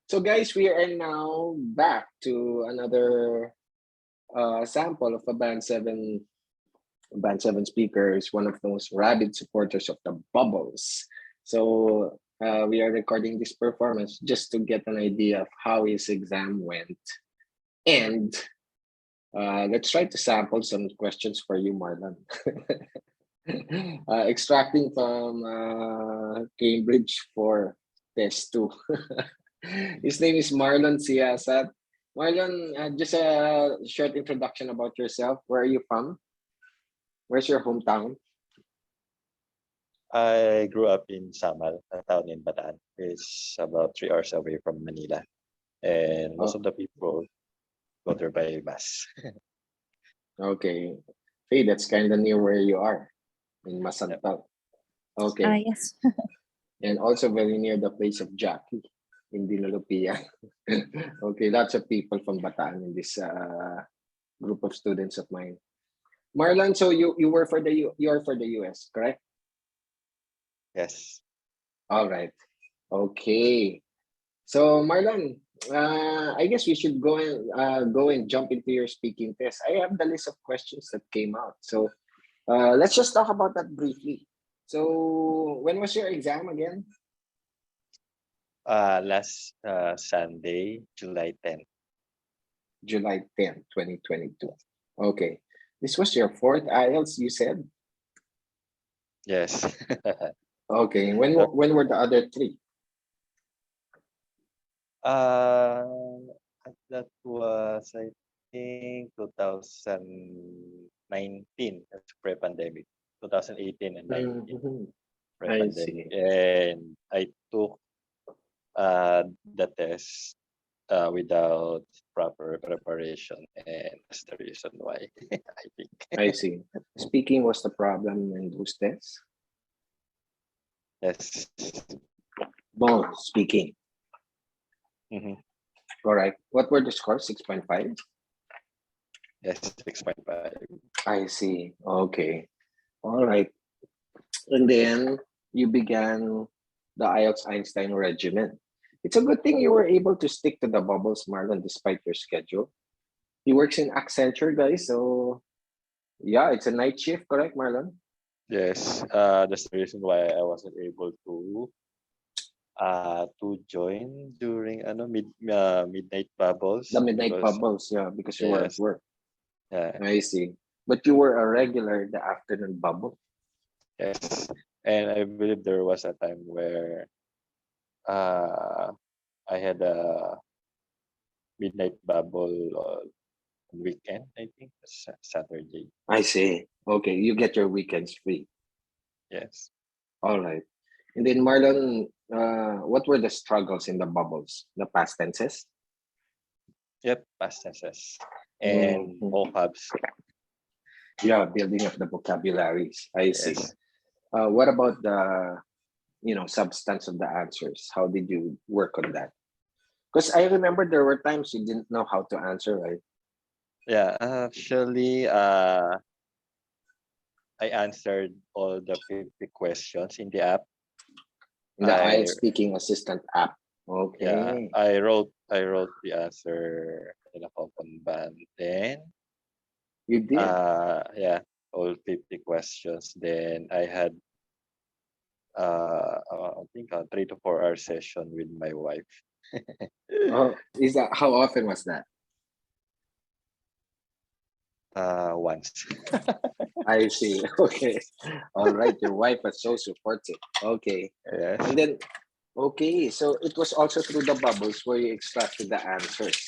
So guys, we are now back to another sample of a Band 7 speaker is one of the most rabid supporters of the bubbles. So we are recording this performance just to get an idea of how his exam went. And let's try to sample some questions for you, Marlon. Extracting from Cambridge for test 2. His name is Marlon Siasat. Marlon, just a short introduction about yourself. Where are you from? Where's your hometown? I grew up in Samal, a town in Bataan. It's about 3 hours away from Manila. And most Oh, of the people go there by bus. okay. Hey, that's kind of near where you are in Yep. Masantag. Okay. Yes. And also very near the place of Jackie in Dinulupia. Okay, lots of people from Bataan in this group of students of mine. Marlon, so you were for you're for the US, correct? Yes. All right. Okay. So Marlon, I guess we should go and jump into your speaking test. I have the list of questions that came out. So let's just talk about that briefly. So when was your exam again? Last Sunday, July 10th. July 10th, 2022. Okay. This was your fourth IELTS, you said? Yes. Okay. But, When were the other three? that was, I think, 2019. That's pre-pandemic. 2018 and 19, Mhm. I pre-pandemic. see. And I took the test without proper preparation, and that's the reason why I think. I see. Speaking was the problem in those tests? Yes. Both speaking. Mm-hmm. All right. What were the scores? 6.5? Yes, 6.5. I see. Okay. All right. And then you began the IELTS Einstein regimen. It's a good thing you were able to stick to the bubbles, Marlon, despite your schedule. He works in Accenture, guys. So, yeah, it's a night shift, correct, Marlon? Yes, that's the reason why I wasn't able to join during midnight The bubbles midnight because bubbles, yeah, because you were at yes, work. yeah, I see. But you were a regular in the afternoon bubble. yes, and I believe there was a time where uh I had a midnight bubble on weekend. I think Saturday. I see. Okay, you get your weekends free. Yes. All right. And then, Marlon, what were the struggles in the bubbles? The past tenses? Yep, past tenses and Mhm. vocabs. Yeah, building up the vocabularies. I see. Yes. What about the substance of the answers? How did you work on that? Because I remember there were times you didn't know how to answer, right? Yeah, actually, I answered all the 50 questions in the app. In the I IELTS Speaking Assistant app. yeah, Okay. I wrote the answer in a Kanban. Then You did. yeah, all 50 questions. Then I had I think a 3 to 4 hour session with my wife. Oh, is that how often was that? Once. I see. Okay. All right. Your wife was so supportive. Okay. Yes. And then, okay. So it was also through the bubbles where you extracted the answers.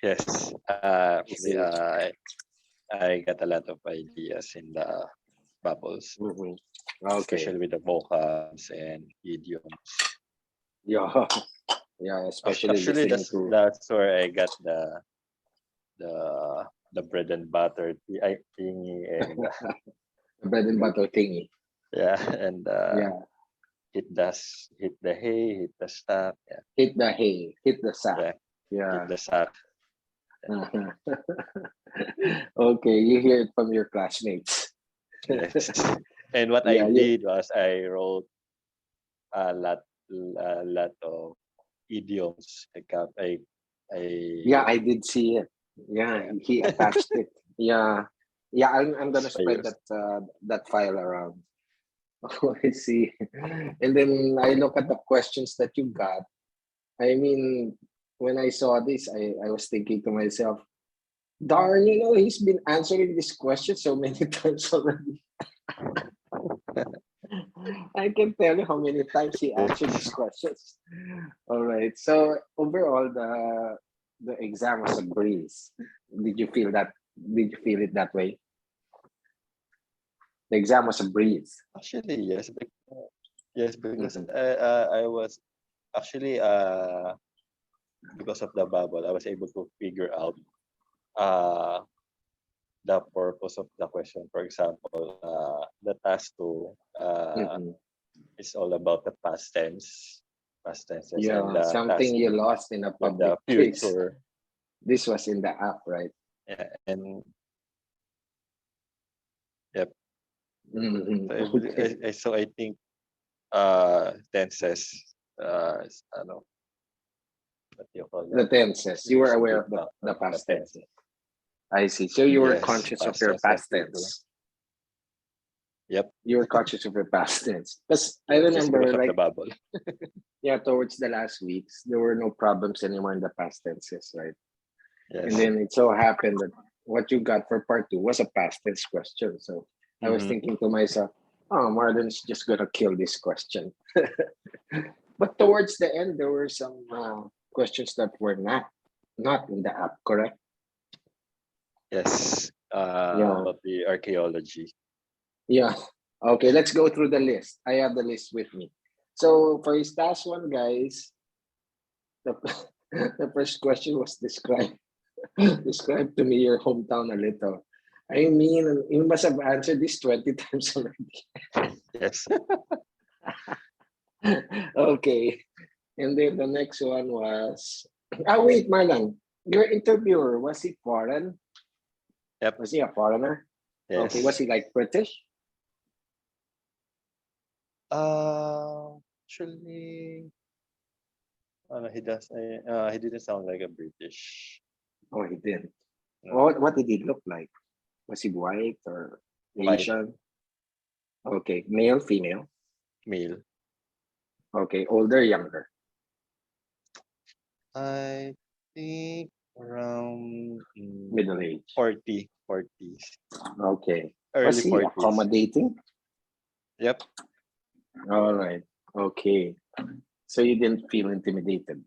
Yes. I Actually, see. I got a lot of ideas in the bubbles, Mhm. Okay. especially with the vocabs and idioms. Yeah. Yeah. Especially Actually, listening that's to that's where I got the the bread and butter thingy and the bread and butter thingy. yeah, and Yeah. hit the hay, hit the stack, yeah, Hit the hay. Hit the sack. yeah, hit Yeah. the sack. Okay. You hear it from your classmates. Yes. And what I Yeah. You. did was I wrote a lot of idioms. Yeah, I did see it. Yeah, he attached it. Yeah, yeah. I'm gonna I spread used. that file around. Oh, I see. And then I look at the questions that you got. I mean, when I saw this, I was thinking to myself, darn, he's been answering this question so many times already. I can tell you how many times he answered these questions. All right. So overall, the exam was a breeze. Did you feel that? Did you feel it that way? The exam was a breeze. Actually, yes. Yes, because Mhm. I was actually because of the bubble, I was able to figure out uh the purpose of the question. For example, the task two Mhm. is all about the past tenses, and Yeah, the something task you three lost in a with public the place. future. This was in the app, right? Yeah, and yep. Mhm. So Okay. so I think tenses ano, what do you call The that? tenses. You were There's a aware big of the factor of the past tenses. tenses. I see. So you were Yes, conscious of past your tense and past future. tense. Yep. You were conscious of your past tense. Because I Yes, just remember, because of the like, bubble. yeah, towards the last weeks, there were no problems anymore in the past tenses, right? And Yes. then it so happened that what you got for part two was a past tense question. So I was Mm-hmm. thinking to myself, oh, Marlon's just gonna kill this question. But towards the end, there were some questions that were not in the app, correct? Yes. Yeah, About the archaeology. yeah. Okay, let's go through the list. I have the list with me. So for his last one, guys, the, the first question was describe to me your hometown a little. I mean, you must have answered this 20 times already. Yes. Okay. And then the next one was, wait, Marlon, your interviewer, was he foreign? Yep. Was he a foreigner? Okay, was Yes. he like British? Actually, he didn't sound like a British. Oh, he didn't. No, What did he look like? Was he white or white Asian? Okay, male, female. male. Okay, older, younger, I think around middle age. 40s, Okay. Was early he 40s. accommodating? Yep. All right. Okay. So you didn't feel intimidated.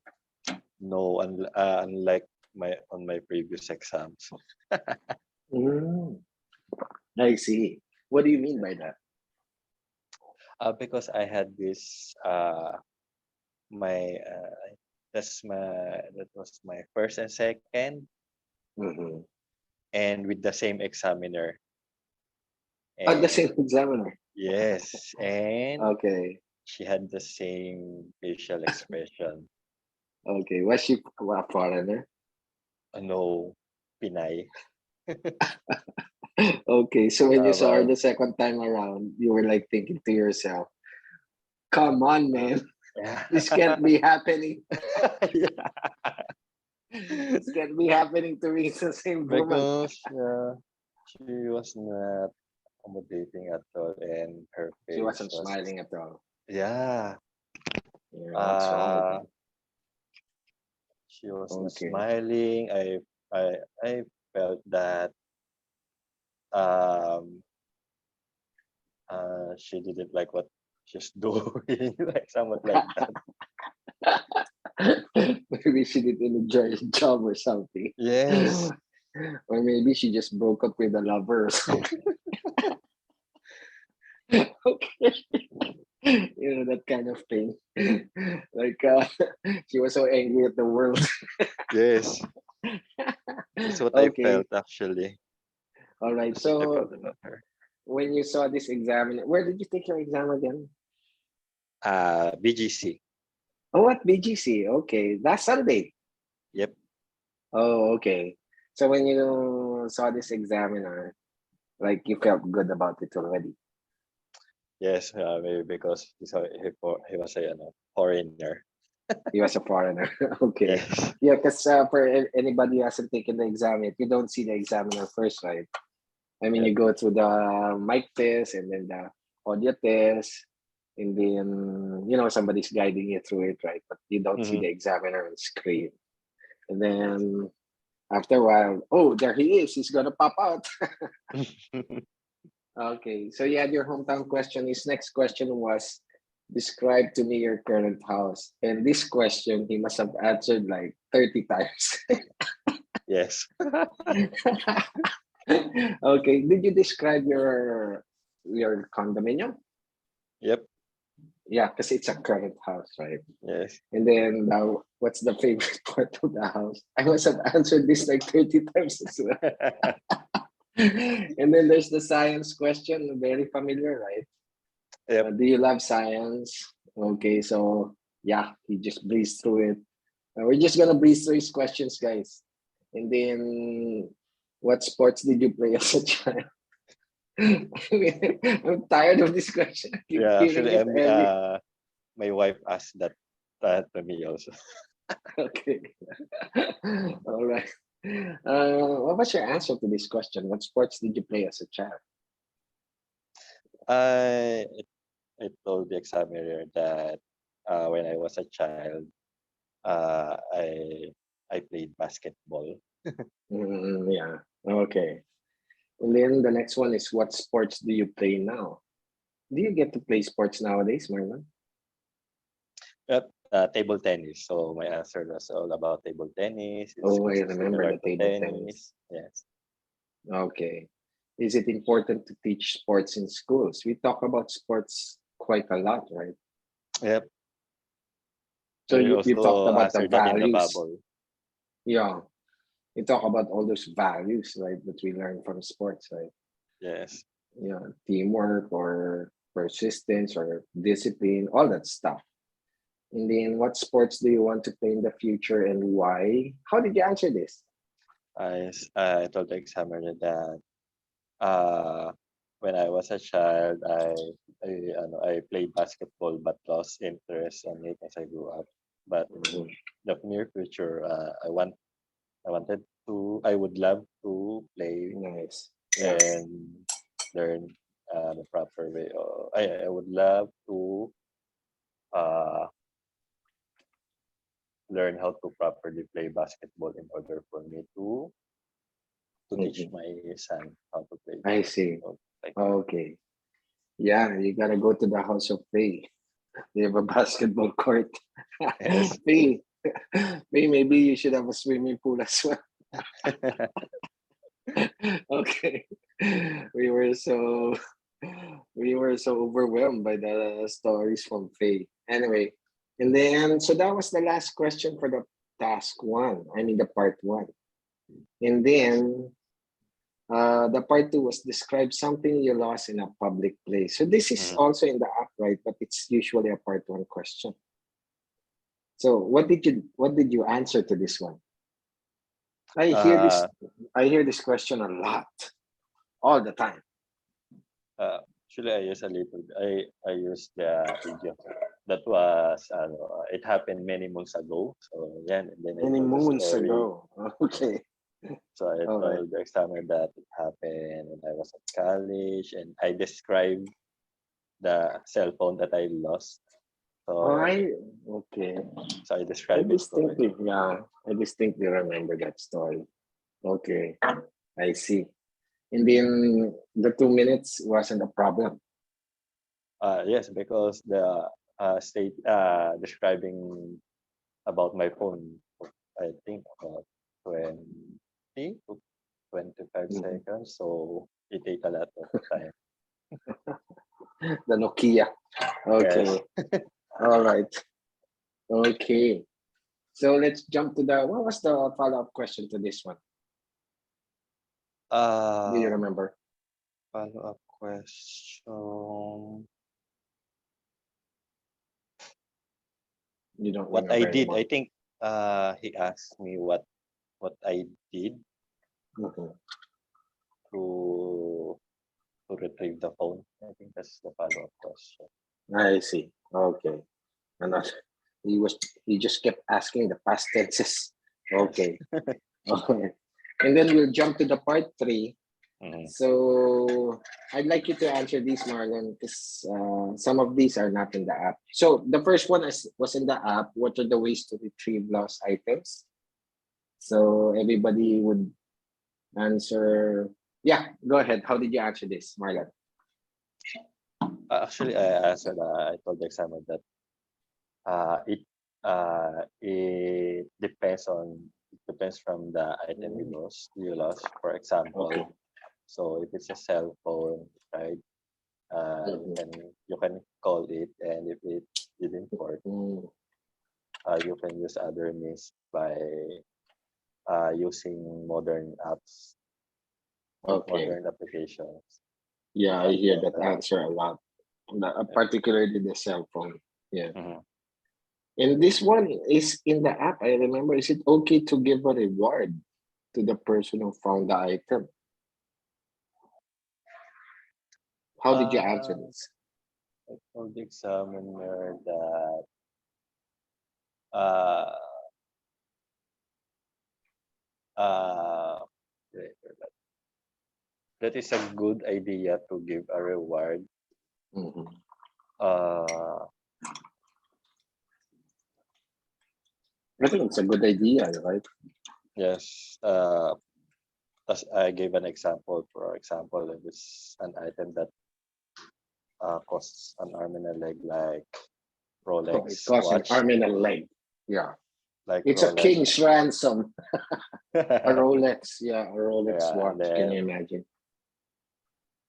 No, unlike my previous exams. Mm, I see. What do you mean by that? Because I had this my that was my first and second, Mm-hmm. and with the same examiner. The And same examiner. yes, and Okay. she had the same facial expression. Okay. Was she a foreigner? No, Pinay. Okay. So when you saw her About the second time around, you were like thinking to yourself, come on, uh, man. yeah. This can't be happening. Yeah. This can't be happening to me. It's the same woman. Because she was not accommodating at all, and her She face wasn't was, smiling at all. yeah. Yeah, what's wrong with Uh her? she was not Okay. smiling. I felt that um she didn't like what she's doing, like somewhat like that. Maybe she didn't enjoy the job or something. Yes. Or maybe she just broke up with a lover or something. Okay. That kind of thing. Like she was so angry at the world. Yes. That's what I Okay. felt actually. All right. That's what I So felt about her. when you saw this exam, where did you take your exam again? BGC. Oh, at BGC. Okay. Last Sunday. Yep. Oh, okay. So when you saw this examiner, like you felt good about it already. Yes, maybe because he was a foreigner. He was a foreigner. Okay. Yes. Yeah, because for anybody who hasn't taken the exam yet, you don't see the examiner first, right? I mean, Yep. you go through the mic test and then the audio test, and then somebody's guiding you through it, right? But you don't see Mm-hmm. the examiner on screen. And then after a while, oh, there he is. He's gonna pop out. Okay, so you had your hometown question. His next question was, describe to me your current house. And this question he must have answered like 30 times. Yes. Okay, did you describe your condominium? Yep. Yeah, because it's a current house, right? Yes. And then now, what's the favorite part of the house? I must have answered this like 30 times as well. And then there's the science question, very familiar, right? Yep. Do you love science? Okay, so yeah, he just breezed through it. We're just gonna breeze through his questions, guys. And then, what sports did you play as a child? I'm tired of this question. I keep Yeah. hearing Actually, it every. my wife asked that to me also. Okay. All right. What was your answer to this question? What sports did you play as a child? I I told the examiner that when I was a child, I played basketball. Yeah. Okay. And then the next one is, what sports do you play now? Do you get to play sports nowadays, Marlon? Yep. Table tennis. So my answer was all about table tennis. It's Oh, I because it's remember similar the to table tennis. tennis. Yes. Okay. Is it important to teach sports in schools? We talk about sports quite a lot, right? Yep. So And we you talked also about the answered that in the values. bubble. Yeah. You talk about all those values, right, that we learn from sports, right? Yes. Teamwork or persistence or discipline, all that stuff. And then, what sports do you want to play in the future and why? How did you answer this? I told the examiner that uh, when I was a child, I played basketball but lost interest on it as I grew up. But Mhm. the near future, I would love to play Nice. Yeah. and learn the proper way. I would love to uh, learn how to properly play basketball in order for me to teach Mhm. my son how to play. I see. So, like that. Okay. Yeah, you gotta go to the house of Faye. They have a basketball court. Yes. Faye, Faye, maybe you should have a swimming pool as well. Okay. We were so we were so overwhelmed by the stories from Faye. Anyway, and then so that was the last question for the task one. I mean the part one. And Yes. then the part two was, describe something you lost in a public place. So this is Mhm. also in the app, right? But it's usually a part one question. So what did you answer to this one? I hear this Uh, I hear this question a lot, all the time. Actually, I used the idiom that was it happened many months ago. So yeah, and then I Many told the moons story. ago. Okay. So I All right. told the examiner that it happened when I was at college, and I described the cell phone that I lost. So I okay. so I I described it to him. distinctly, yeah, I distinctly remember that story. Okay, I see. And then the 2 minutes wasn't a problem. Yes, because the state describing about my phone, I think about 20 to 25 Mhm. seconds. So it take a lot of time. The Nokia. Yes. Okay. All right. Okay. So let's jump to the, what was the follow-up question to this one? Do you Uh, remember? Follow-up question. You don't What I remember did, I anymore. think he asked me what I did Mhm. to to retrieve the phone. I think that's the follow-up question. I see. Okay. Another. He just kept asking the past tenses. Yes. Okay. Okay. And then we'll jump to the part 3. Mhm. So I'd like you to answer these, Marlon, because some of these are not in the app. So the first one was in the app. What are the ways to retrieve lost items? So everybody would answer. Yeah, go ahead. How did you answer this, Marlon? Actually, I answered. I told the examiner that it depends from the item you lost. For example, Okay. so if it's a cell phone, right? You can call it, and if it didn't work, Mm, you can use other means by using modern apps, okay. modern applications. Yeah, I hear Like that that. answer a lot, particularly the cell phone. Yeah. Mhm. And this one is in the app. I remember. Is it okay to give a reward to the person who found the item? How did you answer Uh, this? I told the examiner that uh, uh, wait, that is a good idea to give a reward. Mhm. Uh, I think it's a good idea, right? yes. As I gave an example. For example, if it's an item that costs an arm and a leg, like Oh, it Rolex costs an watch, arm and a leg. Yeah. like It's a Rolex. king's ransom. A Yeah, Rolex. Yeah, a Rolex and watch. Can you then imagine?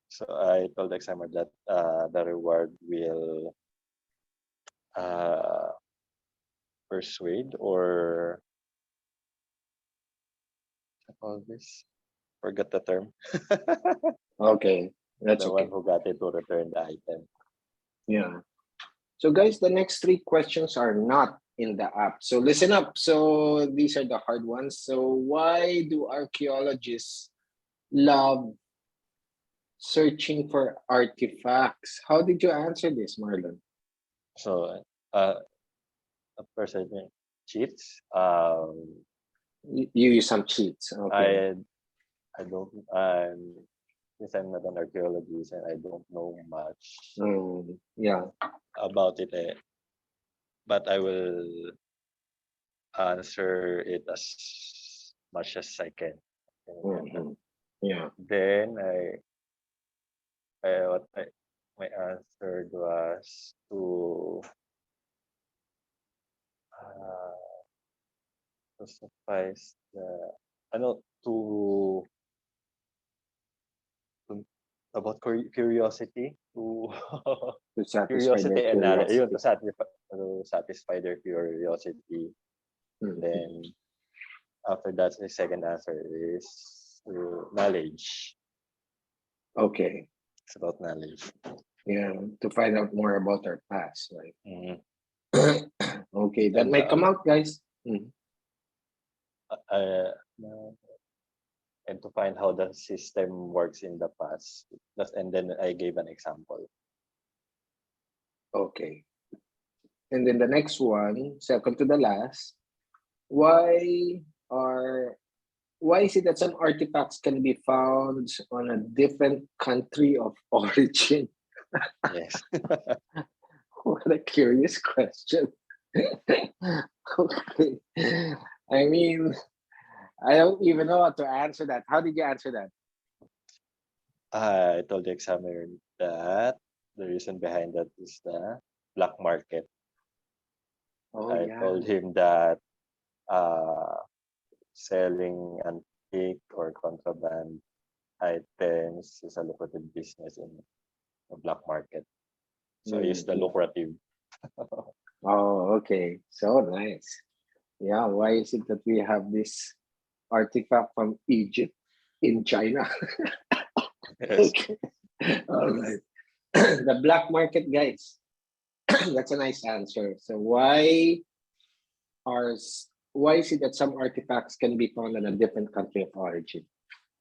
so I told the examiner that the reward will uh, persuade or all this. Forget the term. Okay, that's The one okay. who got it to return the item. Yeah. So, guys, the next 3 questions are not in the app. So, listen up. So, these are the hard ones. So, why do archaeologists love searching for artifacts? How did you answer this, Marlon? So a person cheats. You use some cheats. Okay. I I don't since I'm not an archaeologist and I don't know much Yeah. about it, but I will answer it as much as I can. Mhm. Yeah. Then I what I my answer was uh, to suffice the ano to about curiosity to To satisfy their curiosity and knowledge. Ayun, curiosity. to satisfy their curiosity. Mhm. Then after that, the second answer is knowledge. Okay. It's about knowledge. Yeah. To find out more about our past, right? Mhm. Okay. That And might come out, guys. Mhm. uh, and to find how the system works in the past. And then I gave an example. Okay. And then the next one, second to the last, why are why is it that some artifacts can be found on a different country of origin? Yes. What a curious question. Okay. I mean, I don't even know how to answer that. How did you answer that? I told the examiner that the reason behind that is the black market. Oh I yeah. told him that uh, selling antique or contraband items is a lucrative business in the black market. So I use the Mhm. lucrative. Oh, okay. So nice. Yeah, why is it that we have this artifact from Egypt in China? Yes. Okay. All right. The black market, guys. That's a nice answer. So are why is it that some artifacts can be found in a different country of origin?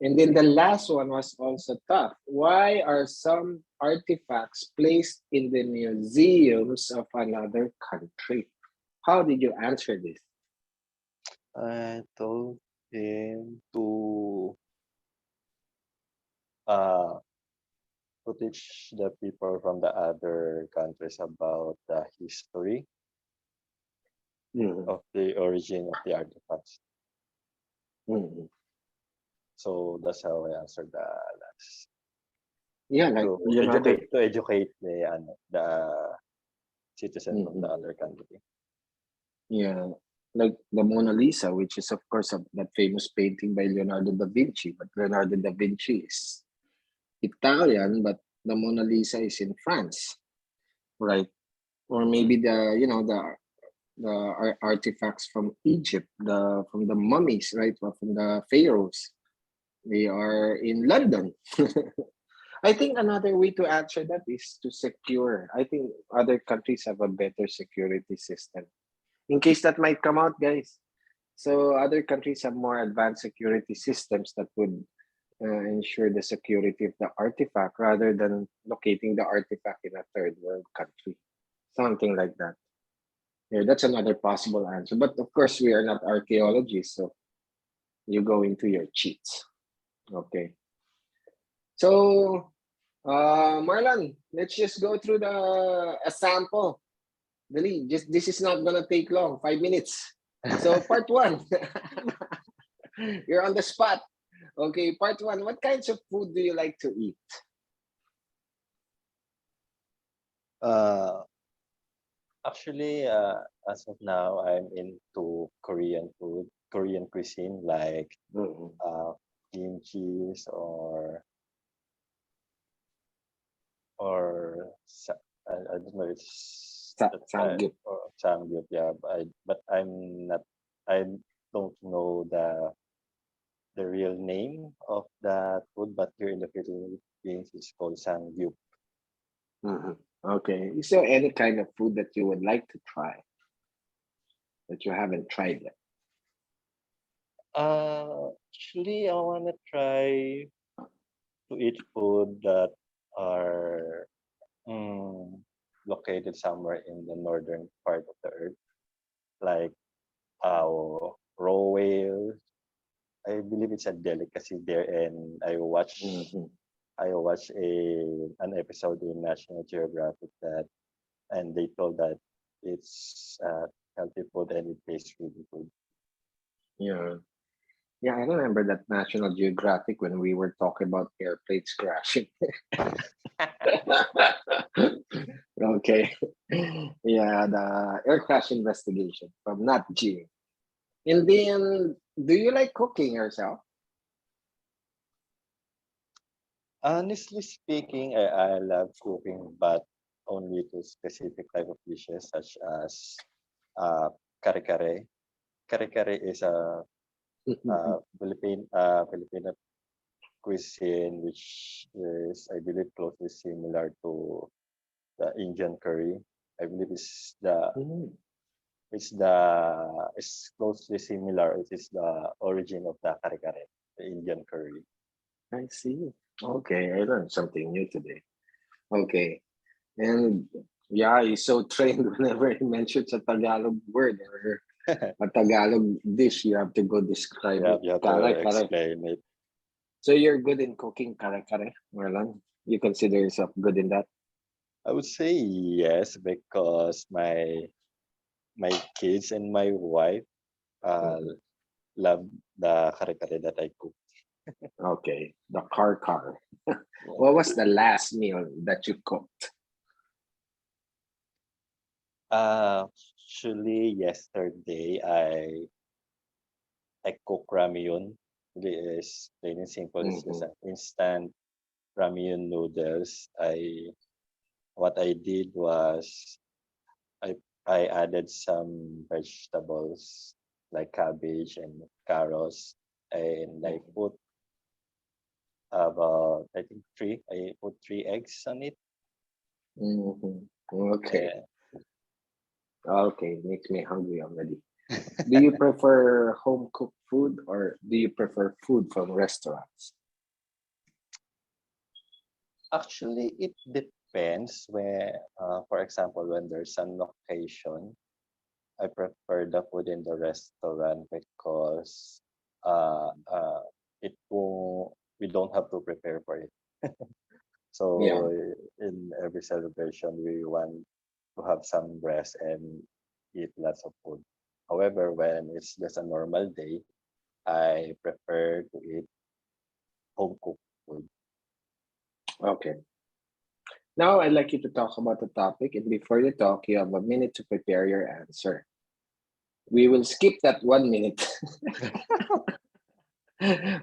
And then the last one was also tough. Why are some artifacts placed in the museums of another country? How did you answer this? I told him uh to teach the people from the other countries about the history Mhm, of the origin of the artifacts. mhm. So that's how I answered the last. Yeah, like To Leonardo. educate the citizen from the Mhm. other country. Yeah, like the Mona Lisa, which is of course that famous painting by Leonardo da Vinci. But Leonardo da Vinci is Italian, but the Mona Lisa is in France, right? Or maybe the artifacts from Egypt, the from the mummies, right? Or from the pharaohs. They are in London. I think another way to answer that is to secure. I think other countries have a better security system. In case that might come out, guys. So other countries have more advanced security systems that would ensure the security of the artifact rather than locating the artifact in a third world country. Something like that. Yeah, that's another possible answer. But of course, we are not archaeologists, so you go into your cheats. Okay. So, Marlon, let's just go through the a sample. Dali, just this is not gonna take long, 5 minutes. So part one, you're on the spot. Okay, part one. What kinds of food do you like to eat? Uh, Actually, as of now, I'm into Korean food, Korean cuisine, like Mm-hmm. uh, kimchi or I don't know it's that Samgyup. or samgyup. Yeah, but I'm not. I don't know the real name of that food, but here in the Philippines, it's called samgyup. Mm-hmm. Okay. Is there any kind of food that you would like to try that you haven't tried yet? Actually, I wanna try to eat food that are mm, located somewhere in the northern part of the earth, like raw whale. I believe it's a delicacy there, and Mm-hmm. I watched an episode in National Geographic that, and they told that it's healthy food and it tastes really good. Yeah. Yeah, I remember that National Geographic when we were talking about airplanes crashing. Okay. Yeah, the air crash investigation from Nat Geo. And then, do you like cooking yourself? Honestly speaking, I love cooking, but only to specific type of dishes such as uh, kare-kare. Kare-kare is a Filipino cuisine which is, I believe, closely similar to the Indian curry. I believe Mm, it's closely similar. It is the origin of the kare-kare, the Indian curry. I see. Okay, I learned something new today. Okay. And yeah, he's so trained whenever he mentions a Tagalog word or a Tagalog dish, you have to go describe Yeah, it. you have Kare, to kare. explain it. So you're good in cooking kare kare, Marlon? You consider yourself good in that? I would say yes because my kids and my wife uh, Mhm. love the kare-kare that I cook. Okay, the car car. Yeah. What was the last meal that you cooked? Actually, yesterday I cook ramyun. Really is plain and simple. It's just Mm-hmm. an instant ramyun noodles. What I did was I I added some vegetables like cabbage and carrots, and I put about I think three. I put three eggs on it. Mm-hmm. Okay, And okay, makes me hungry already. Do you prefer home cooked food or do you prefer food from restaurants? actually, it depends where, for example, when there's an occasion, I prefer the food in the restaurant because uh, uh, it won't, we don't have to prepare for it. Yeah. So in every celebration, we want to have some rest and eat lots of food. However, when it's just a normal day, I prefer to eat home cooked food. Okay. Now I'd like you to talk about the topic, and before you talk, you have a minute to prepare your answer. We will skip that 1 minute.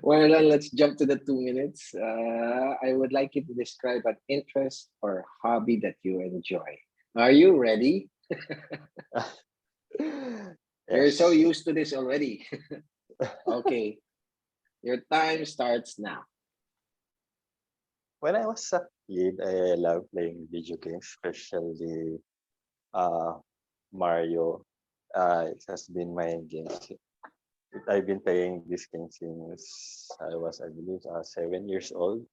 Well, then let's jump to the 2 minutes. I would like you to describe an interest or hobby that you enjoy. Are you ready? You're so Yes. used to this already. Okay, your time starts now. When I was a kid, I loved playing video games, especially uh, Mario. It has been my game. I've been playing this game since I was, I believe, 7 years old.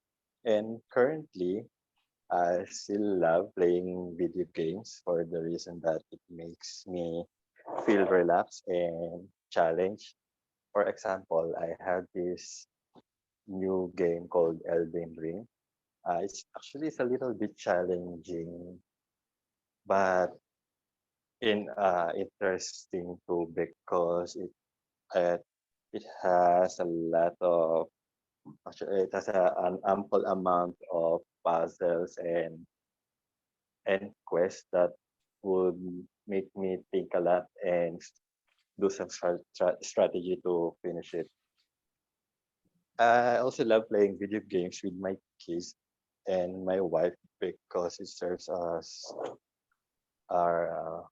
And currently, I still love playing video games for the reason that it makes me feel relaxed and challenged. For example, I have this new game called Elden Ring. It's a little bit challenging, but interesting too because uh, it has a lot of actually it has an ample amount of puzzles and quests that would make me think a lot and do some strategy to finish it. I also love playing video games with my kids and my wife because it serves as our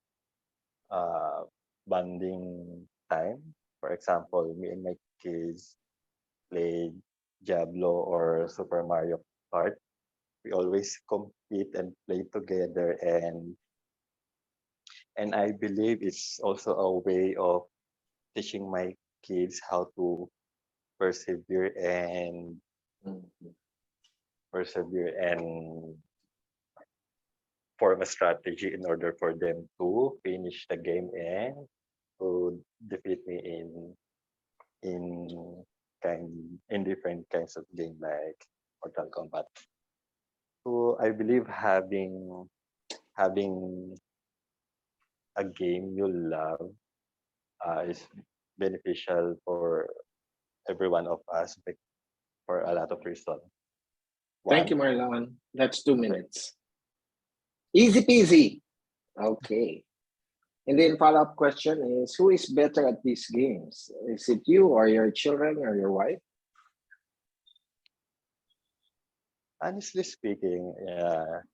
bonding time. For example, me and my kids play Diablo or Super Mario Kart. We always compete and play together, and I believe it's also a way of teaching my kids how to persevere and Mhm. persevere and form a strategy in order for them to finish the game and to defeat me in in different kinds of game like Mortal Kombat. So I believe having a game you love is beneficial for every one of us for a lot of reasons. Thank you, One, Marlon. That's two okay. minutes. Easy peasy. Okay. And then follow-up question is, who is better at these games? Is it you or your children or your wife? Honestly speaking,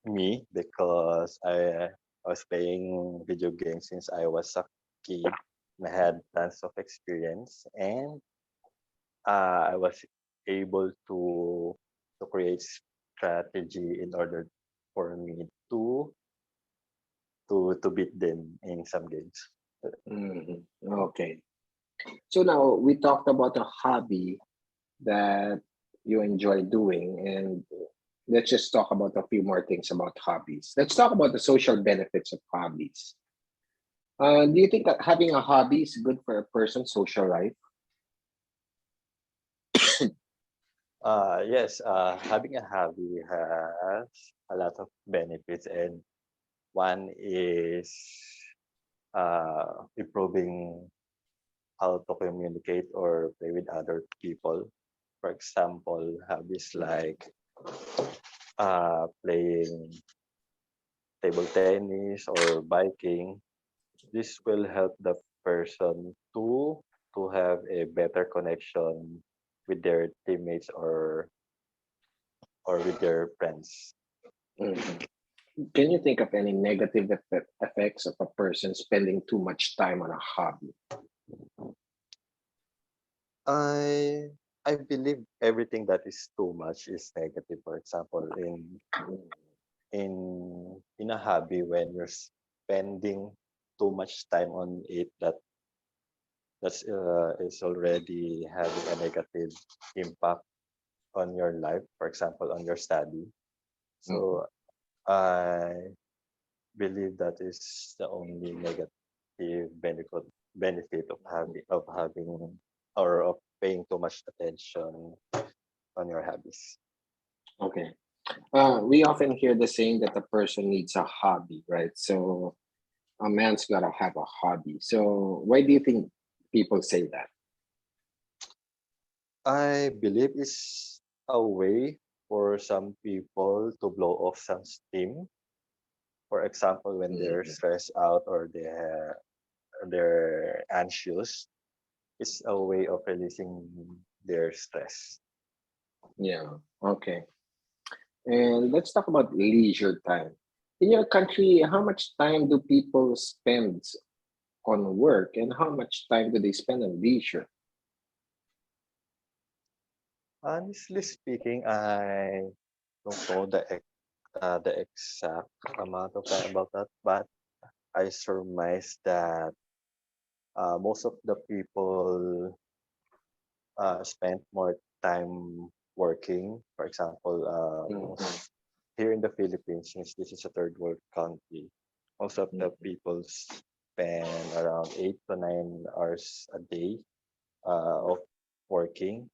me because I was playing video games since I was a kid. And I had tons of experience, and I was able to create strategy in order for me to beat them in some games. Mhm. Okay. So now we talked about a hobby that you enjoy doing, and let's just talk about a few more things about hobbies. Let's talk about the social benefits of hobbies. Do you think that having a hobby is good for a person's social life? Yes, having a hobby has a lot of benefits, and one is improving how to communicate or play with other people. For example, hobbies like playing table tennis or biking. This will help the person to have a better connection with their teammates or with their friends. Mhm. Can you think of any negative effects of a person spending too much time on a hobby? I I believe everything that is too much is negative. For example, in a hobby, when you're spending too much time on it, that's is already having a negative impact on your life. For example, on your study. Mhm. So I believe that is the only negative. negative benefit of having or of paying too much attention on your hobbies. Okay. We often hear the saying that a person needs a hobby, right? So a man's gotta have a hobby. So why do you think people say that? I believe it's a way for some people to blow off some steam. For example, when they're Mhm. stressed out or they're anxious, it's a way of releasing their stress. Yeah. Okay. And let's talk about leisure time. In your country, how much time do people spend on work and how much time do they spend on leisure? Honestly speaking, I don't know the exact amount of time about that, but I surmise that most of the people spend more time working. For example, Mhm. here in the Philippines, since this is a third world country, most of the Mhm. people spend around 8 to 9 hours a day of working.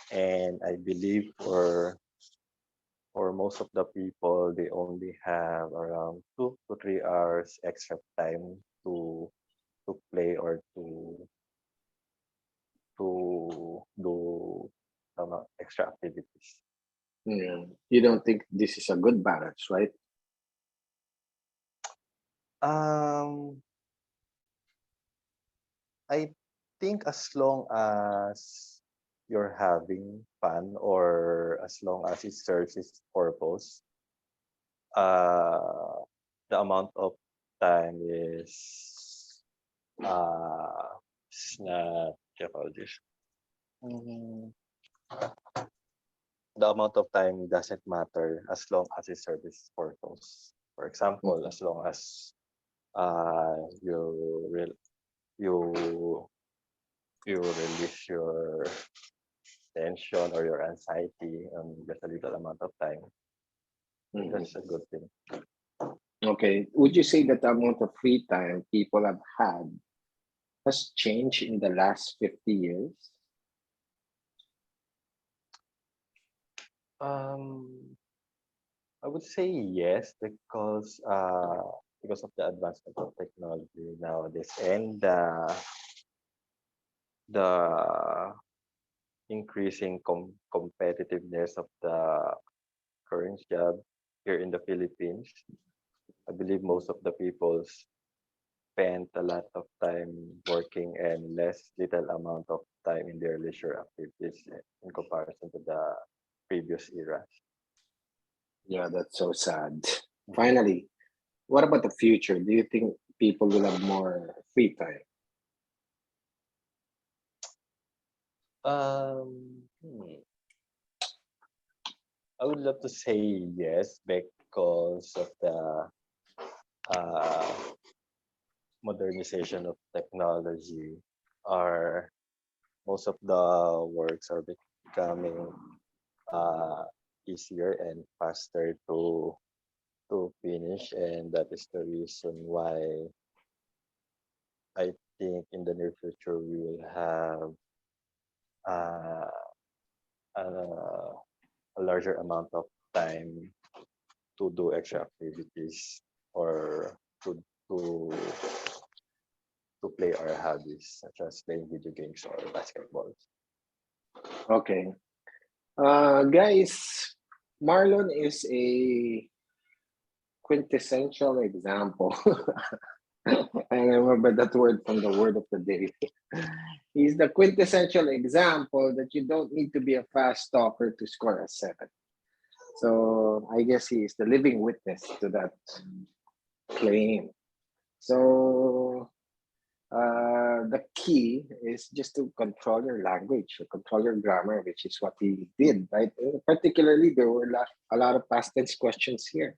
And I believe for most of the people, they only have around 2 to 3 hours extra time to play or to do some extra activities. Yeah. You don't think this is a good balance, right? Um, I think as long as you're having fun or as long as it serves its purpose, uh, the amount of time uh, is not, what do you call this? Mm, the amount of time doesn't matter as long as it serves its purpose. For example, Mhm. as long as you you you release your tension or your anxiety on just a little amount of time, Mhm. that's a good thing. Okay. Would you say that the amount of free time people have had has changed in the last 50 years? Um, I would say yes because of the advancement of technology nowadays and the increasing competitiveness of the current job here in the Philippines. I believe most of the people spend a lot of time working and little amount of time in their leisure activities in comparison to the previous eras. Yeah, that's so sad. Finally, what about the future? Do you think people will have more free time? Hmm, I would love to say yes because of the uh, modernization of technology. Are Most of the works are becoming uh, easier and faster to finish, and that is the reason why I think in the near future we will have uh, a, a larger amount of time to do extra activities or to to to play our hobbies such as playing video games or basketball. Okay. Guys, Marlon is a quintessential example. I remember that word from the word of the day. He's the quintessential example that you don't need to be a fast talker to score a seven. So I guess he is the living witness to that claim. So the key is just to control your language, or control your grammar, which is what he did, right? Particularly, there were a lot of past tense questions here.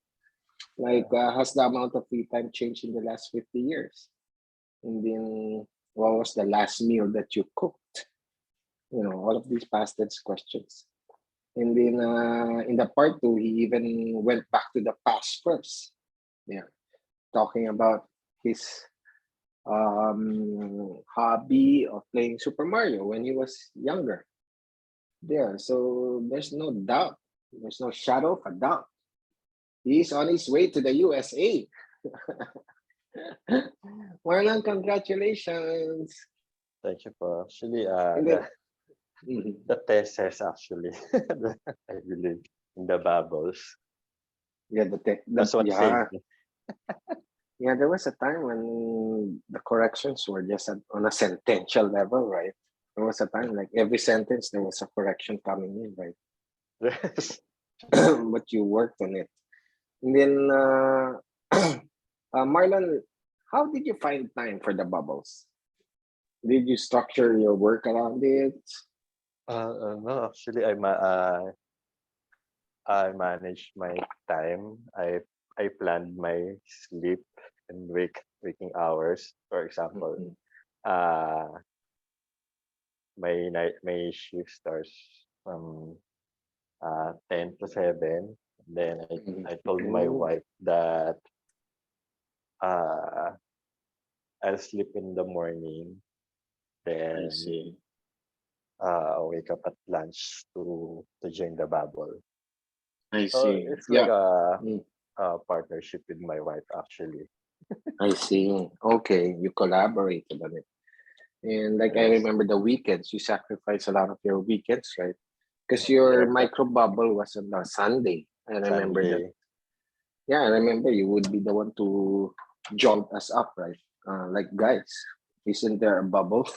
Like, has the amount of free time changed in the last 50 years? And then, what was the last meal that you cooked? All of these past tense questions. And then, in the part two, he even went back to the past first. Yeah, talking about his hobby of playing Super Mario when he was younger. There, so there's no doubt. There's no shadow of a doubt. He's on his way to the USA. Marlon, congratulations. Thank you po. Actually, And then, mhm. the thesis actually, I believe, in the bubbles. Yeah, That's what saved me. yeah, there was a time when the corrections were just on a sentential level, right? There was a time like every sentence there was a correction coming in, right? Yes. But you worked on it. And then, Marlon, how did you find time for the bubbles? Did you structure your work around it? No, actually, I managed my time. I planned my sleep and waking hours. For example, Mhm, uh, my shift starts from 10 to 7. Then mhm. I told my Oh, wife that uh, I'll sleep in the morning. I Then see. I'll wake up at lunch to join the bubble. I So see. it's like Yeah. Mm, a partnership with my wife actually. I see. Okay, you collaborated on it. And like I Yes, remember the weekends, you sacrifice a lot of your weekends, right? Because yeah, your micro bubble was on a Sunday. I remember that. Sunday. Yeah, I remember you would be the one to jolt us up, right? Like, guys, isn't there a bubble?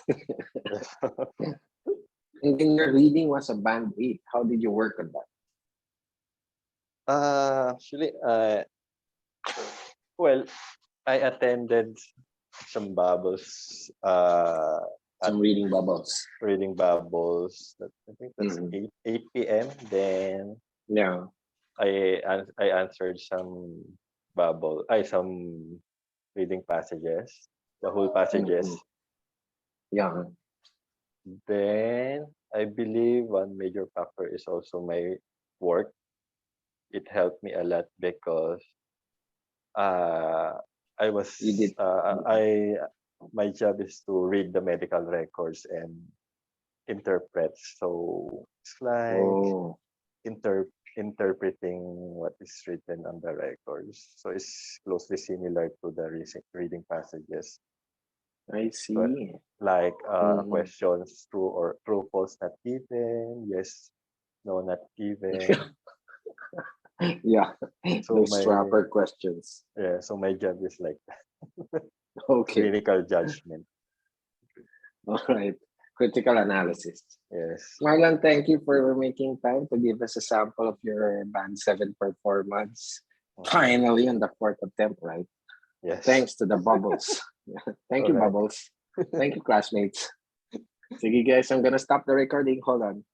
And then your reading was a band aid. How did you work on that? Actually, well, I attended some bubbles at Some reading bubbles. reading bubbles. I think that's Mhm. 8 p.m. Then Yeah. I answered some some reading passages, the whole Mhm. passages. Yeah. Then I believe one major factor is also my work. It helped me a lot because uh, I was You did. I my job is to read the medical records and interpret. So it's like Oh, interpreting what is written on the records. So it's closely similar to the reading passages. I So see. like Mhm. questions true false not given, yes no not given. Yeah, So those my trapper questions. my job is like Okay, clinical judgment. all right. Critical analysis. Yes. Marlon, thank you for making time to give us a sample of your Band 7 performance. Mhm. Finally, on the fourth attempt, right? Yes. Thanks to the bubbles. Thank All you, right. bubbles. Thank you, classmates. Sige, guys, I'm gonna stop the recording. Hold on.